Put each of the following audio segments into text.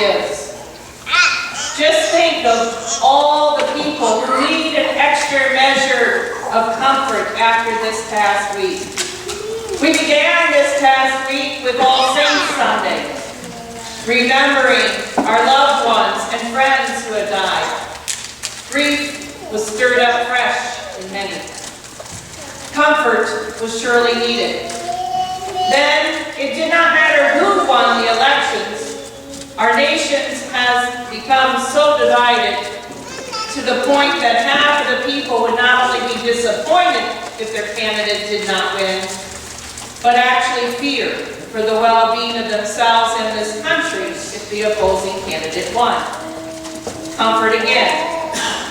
gives. Just think of all the people who need an extra measure of comfort after this past week. We began this past week with All Saints Sunday, remembering our loved ones and friends who had died. Grief was stirred up fresh in many. Comfort was surely needed. Then, it did not matter who won the elections. Our nation has become so divided to the point that half of the people would not only be disappointed if their candidate did not win, but actually fear for the well-being of themselves and this country if the opposing candidate won. Comfort again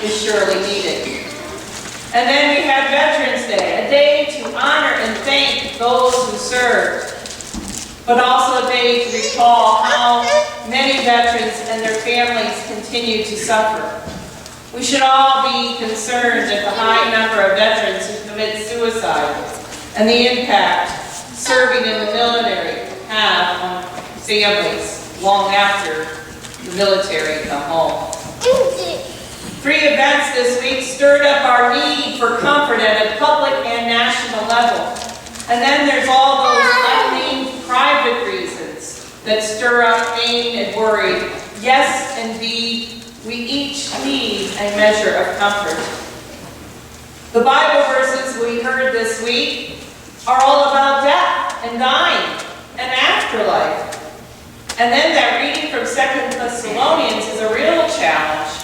is surely needed. And then we have Veterans Day, a day to honor and thank those who served, but also a day to recall how many veterans and their families continue to suffer. We should all be concerned at the high number of veterans who commit suicide and the impact serving in the military have on families long after the military come home. 3 events this week stirred up our need for comfort at a public and national level. And then there's all those unnamed private reasons that stir up pain and worry. Yes, indeed, we each need a measure of comfort. The Bible verses we heard this week are all about death and dying and afterlife. And then that reading from 2 Thessalonians is a real challenge.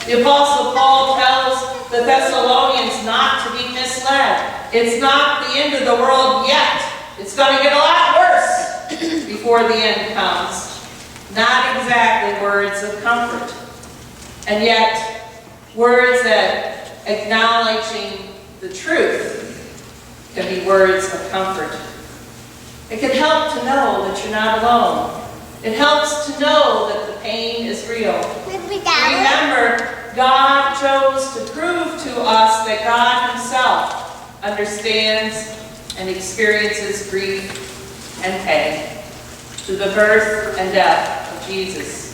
The Apostle Paul tells the Thessalonians not to be misled. It's not the end of the world yet. It's going to get a lot worse before the end comes. Not exactly words of comfort. And yet, words that acknowledging the truth can be words of comfort. It can help to know that you're not alone. It helps to know that the pain is real. Remember, God chose to prove to us that God Himself understands and experiences grief and pain through the birth and death of Jesus.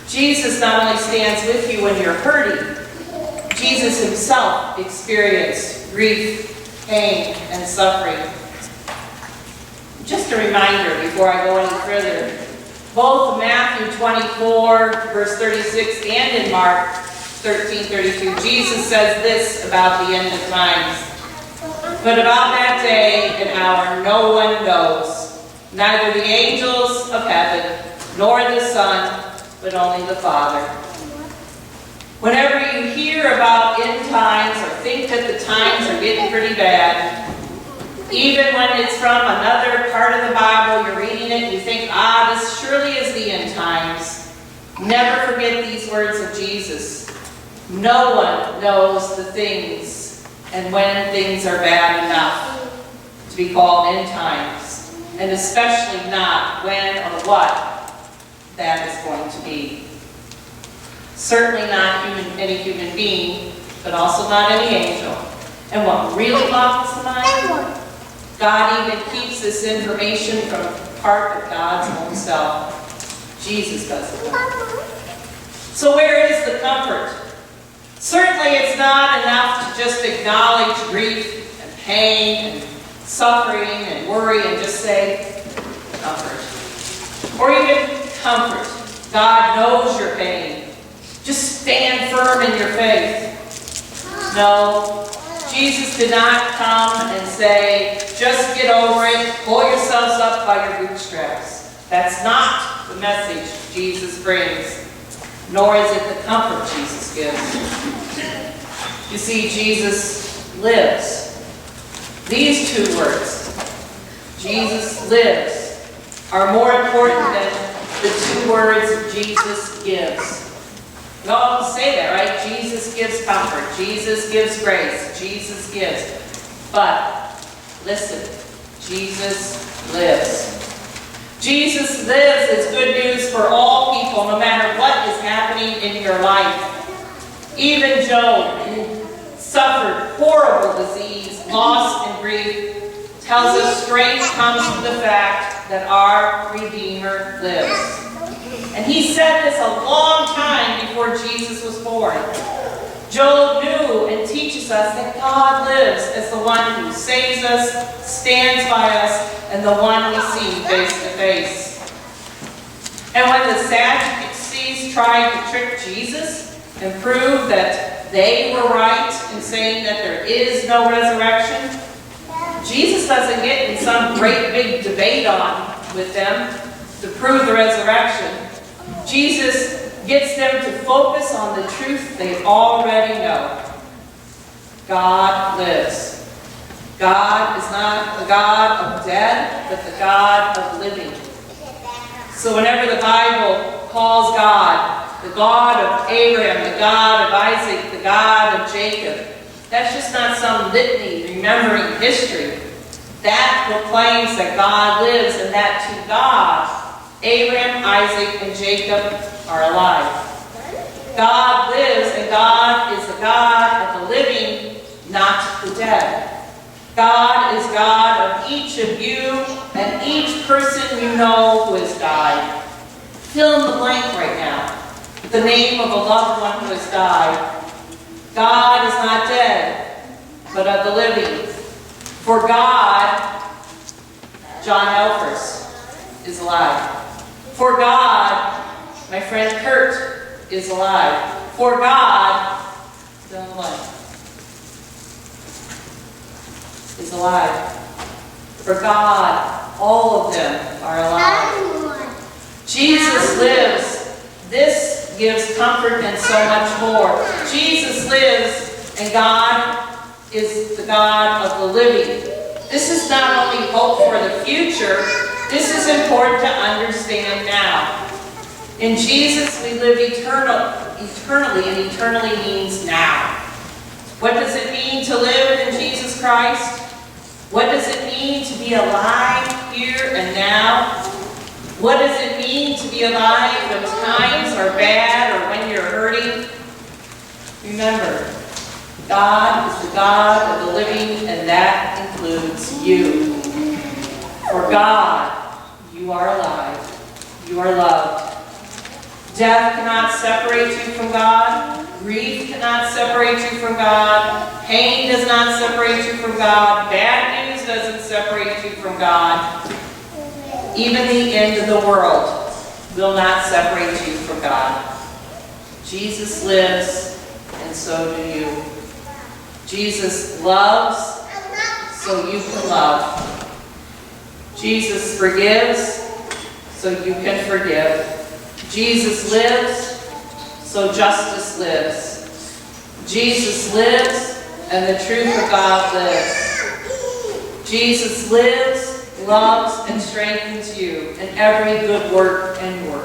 Jesus not only stands with you when you're hurting, Jesus Himself experienced grief, pain, and suffering. Just a reminder before I go any further, both Matthew 24, verse 36, and in Mark 13:32, Jesus says this about the end of times. But about that day and hour no one knows, neither the angels of heaven, nor the Son, but only the Father. Whenever you hear about end times or think that the times are getting pretty bad, even when it's from another part of the Bible, you're reading it and you think, this surely is the end times. Never forget these words of Jesus. No one knows the things and when things are bad enough to be called end times, and especially not when or what that is going to be. Certainly not any human being, but also not any angel. And what really boggles the mind? God even keeps this information from part of God's own self. Jesus does it. So where is the comfort? Certainly it's not enough to just acknowledge grief and pain and suffering and worry and just say, comfort. Or even comfort. God knows your pain. Just stand firm in your faith. No, Jesus did not come and say, just get over it, pull yourselves up by your bootstraps. That's not the message Jesus brings, nor is it the comfort Jesus gives. You see, Jesus lives. These 2 words, Jesus lives, are more important than the 2 words Jesus gives. We all say that, right? Jesus gives comfort. Jesus gives grace. Jesus gives. But, listen, Jesus lives. Jesus lives is good news for all people, no matter what is happening in your life. Even Job, who suffered horrible disease, loss, and grief, tells us strength comes from the fact that our Redeemer lives. And he said this a long time before Jesus was born. Joel knew and teaches us that God lives as the one who saves us, stands by us, and the one we see face to face. And when the Sadducees tried to trick Jesus and prove that they were right in saying that there is no resurrection, Jesus doesn't get in some great big debate on with them to prove the resurrection. Jesus gets them to focus on the truth they already know. God lives. God is not the God of dead, but the God of living. So whenever the Bible calls God the God of Abraham, the God of Isaac, the God of Jacob, that's just not some litany remembering history. That proclaims that God lives and that to God, Abraham, Isaac, and Jacob are alive. God lives, and God is the God of the living, not the dead. God is God of each of you and each person you know who has died. Fill in the blank right now. The name of a loved one who has died. God is not dead, but of the living. For God, John Elfers is alive. For God, my friend Kurt is alive. For God, fill in the blank, is alive. For God, all of them are alive. Jesus lives. This gives comfort and so much more. Jesus lives, and God is the God of the living. This is not only hope for the future, this is important to understand now. In Jesus, we live eternally, and eternally means now. What does it mean to live in Jesus Christ? What does it mean to be alive here and now? What does it mean to be alive when times are bad or when you're hurting? Remember, God is the God of the living, and that includes you. For God, you are alive. You are loved. Death cannot separate you from God. Grief cannot separate you from God. Pain does not separate you from God. Bad news doesn't separate you from God. Even the end of the world will not separate you from God. Jesus lives, and so do you. Jesus loves, so you can love. Jesus forgives, so you can forgive. Jesus lives, so justice lives. Jesus lives, and the truth of God lives. Jesus lives, loves, and strengthens you in every good work and word.